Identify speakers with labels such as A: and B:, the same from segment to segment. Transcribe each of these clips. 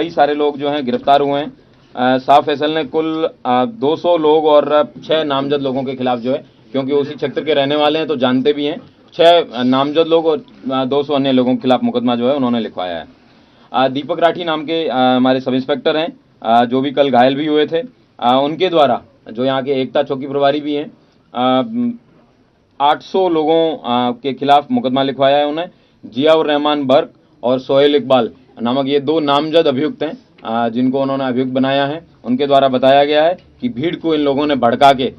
A: कई सारे लोग जो हैं गिरफ्तार हुए हैं। साफ फैसल ने कुल 200 लोग और 6 नामजद लोगों के खिलाफ जो है, क्योंकि उसी क्षेत्र के रहने वाले हैं तो जानते भी हैं, 6 नामजद लोग और 200 अन्य लोगों के खिलाफ मुकदमा जो है उन्होंने लिखवाया है। दीपक राठी नाम के हमारे सब इंस्पेक्टर हैं, जो भी कल घायल भी हुए थे, उनके द्वारा, जो यहाँ के एकता चौकी प्रभारी भी हैं, 800 लोगों के खिलाफ मुकदमा लिखवाया है उन्हें। जियाउर रहमान बर्क और सोहेल इकबाल नामक ये 2 नामजद अभियुक्त हैं, जिनको उन्होंने अभियुक्त बनाया है। उनके द्वारा बताया गया है कि भीड़ को इन लोगों ने भड़का के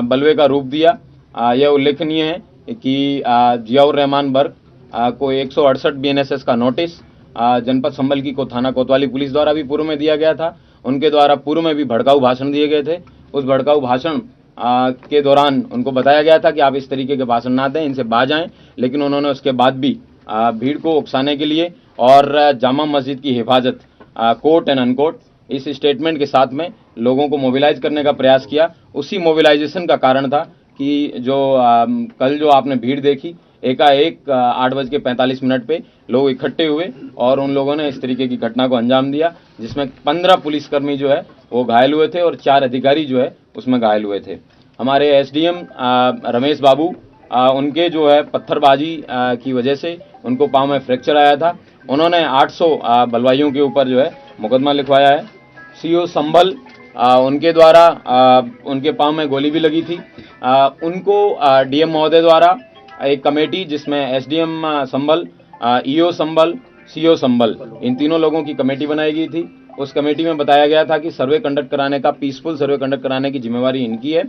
A: बलवे का रूप दिया। यह उल्लेखनीय है कि जियाउर रहमान बर्क को 168 BNSS का नोटिस जनपद संभल की थाना कोतवाली पुलिस द्वारा भी पूर्व में दिया गया था। उनके द्वारा पूर्व में भी भड़काऊ भाषण दिए गए थे। उस भड़काऊ भाषण के दौरान उनको बताया गया था कि आप इस तरीके के भाषण ना दें, इनसे बाज आएं, लेकिन उन्होंने उसके बाद भी भीड़ को उकसाने के लिए और जामा मस्जिद की हिफाजत, कोर्ट एंड अनकोर्ट, इस स्टेटमेंट के साथ में लोगों को मोबिलाइज करने का प्रयास किया। उसी मोबिलाइजेशन का कारण था कि जो कल जो आपने भीड़ देखी, एकाएक 8:45 पे लोग इकट्ठे हुए और उन लोगों ने इस तरीके की घटना को अंजाम दिया, जिसमें 15 पुलिसकर्मी जो है वो घायल हुए थे और 4 अधिकारी जो है उसमें घायल हुए थे। हमारे SDM रमेश बाबू, उनके जो है पत्थरबाजी की वजह से उनको पाँव में फ्रैक्चर आया था। उन्होंने 800 बलवाइयों के ऊपर जो है मुकदमा लिखवाया है। CO संभल, उनके द्वारा उनके पाँव में गोली भी लगी थी। उनको DM महोदय द्वारा एक कमेटी, जिसमें SDM संभल, EO संभल, CO संभल, इन तीनों लोगों की कमेटी बनाई गई थी। उस कमेटी में बताया गया था कि सर्वे कंडक्ट कराने का, पीसफुल सर्वे कंडक्ट कराने की जिम्मेवारी इनकी है।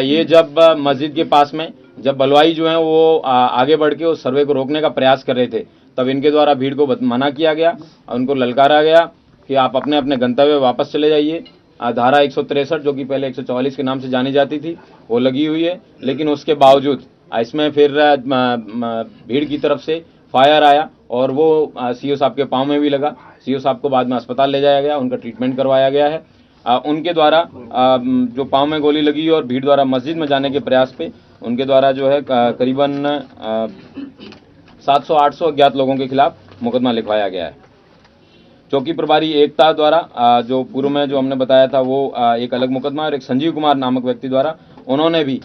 A: ये जब मस्जिद के पास में जब बलवाई जो है वो आगे बढ़ के उस सर्वे को रोकने का प्रयास कर रहे थे, तब इनके द्वारा भीड़ को मना किया गया और उनको ललकारा गया कि आप अपने अपने गंतव्य वापस चले जाइए। धारा 163, जो कि पहले 144 के नाम से जानी जाती थी, वो लगी हुई है, लेकिन उसके बावजूद इसमें फिर भीड़ की तरफ से फायर आया और वो CO साहब के पाँव में भी लगा। CO साहब को बाद में अस्पताल ले जाया गया, उनका ट्रीटमेंट करवाया गया है। उनके द्वारा जो पाँव में गोली लगी और भीड़ द्वारा मस्जिद में जाने के प्रयास पे उनके द्वारा जो है करीबन 700-800 अज्ञात लोगों के खिलाफ मुकदमा लिखवाया गया है। चौकी प्रभारी एकता द्वारा जो पूर्व में जो हमने बताया था वो एक अलग मुकदमा, और एक संजीव कुमार नामक व्यक्ति द्वारा उन्होंने भी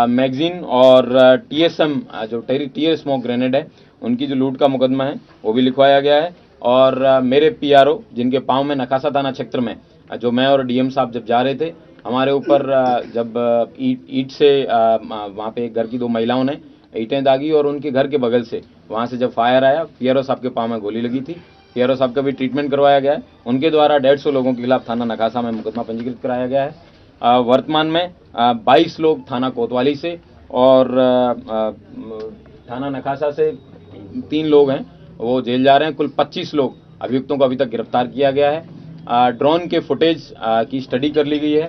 A: मैगजीन और TSM, जो टीयर स्मोक ग्रेनेड है, उनकी जो लूट का मुकदमा है वो भी लिखवाया गया है। और मेरे PRO, जिनके पाँव में नकासा थाना क्षेत्र में जो मैं और DM साहब जब जा रहे थे, हमारे ऊपर जब ईंट से वहाँ पे घर की 2 महिलाओं ने ईंटें दागी और उनके घर के बगल से वहाँ से जब फायर आया, PRO साहब के पाँव में गोली लगी थी। PRO साहब का भी ट्रीटमेंट करवाया गया है। उनके द्वारा 150 लोगों के खिलाफ थाना नकासा में मुकदमा पंजीकृत कराया गया है। वर्तमान में 22 लोग थाना कोतवाली से और थाना नकासा से 3 लोग हैं, वो जेल जा रहे हैं। कुल 25 लोग अभियुक्तों को अभी तक गिरफ्तार किया गया है। ड्रोन के फुटेज की स्टडी कर ली गई है।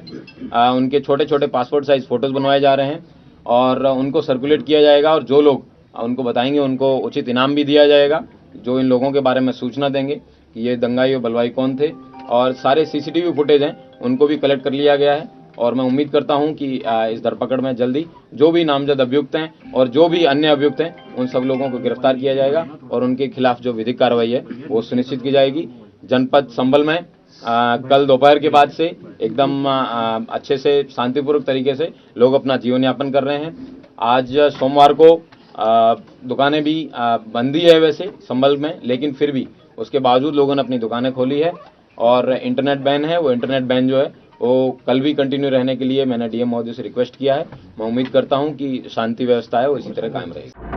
A: उनके छोटे छोटे पासपोर्ट साइज फ़ोटोज़ बनवाए जा रहे हैं और उनको सर्कुलेट किया जाएगा, और जो लोग उनको बताएंगे उनको उचित इनाम भी दिया जाएगा, जो इन लोगों के बारे में सूचना देंगे कि ये दंगाई और बलवाई कौन थे। और सारे CCTV फुटेज हैं उनको भी कलेक्ट कर लिया गया है, और मैं उम्मीद करता हूं कि इस धरपकड़ में जल्दी जो भी नामजद अभियुक्त हैं और जो भी अन्य अभियुक्त हैं, उन सब लोगों को गिरफ्तार किया जाएगा और उनके खिलाफ जो विधिक कार्रवाई है वो सुनिश्चित की जाएगी। जनपद संभल में कल दोपहर के बाद से एकदम अच्छे से शांतिपूर्वक तरीके से लोग अपना जीवन यापन कर रहे हैं। आज सोमवार को दुकानें भी बंद ही है वैसे संभल में, लेकिन फिर भी उसके बावजूद लोगों ने अपनी दुकानें खोली है। और इंटरनेट बैन है, वो इंटरनेट बैन जो है वो कल भी कंटिन्यू रहने के लिए मैंने DM महोदय से रिक्वेस्ट किया है। मैं उम्मीद करता हूं कि शांति व्यवस्था है वो इसी तरह कायम रहेगी।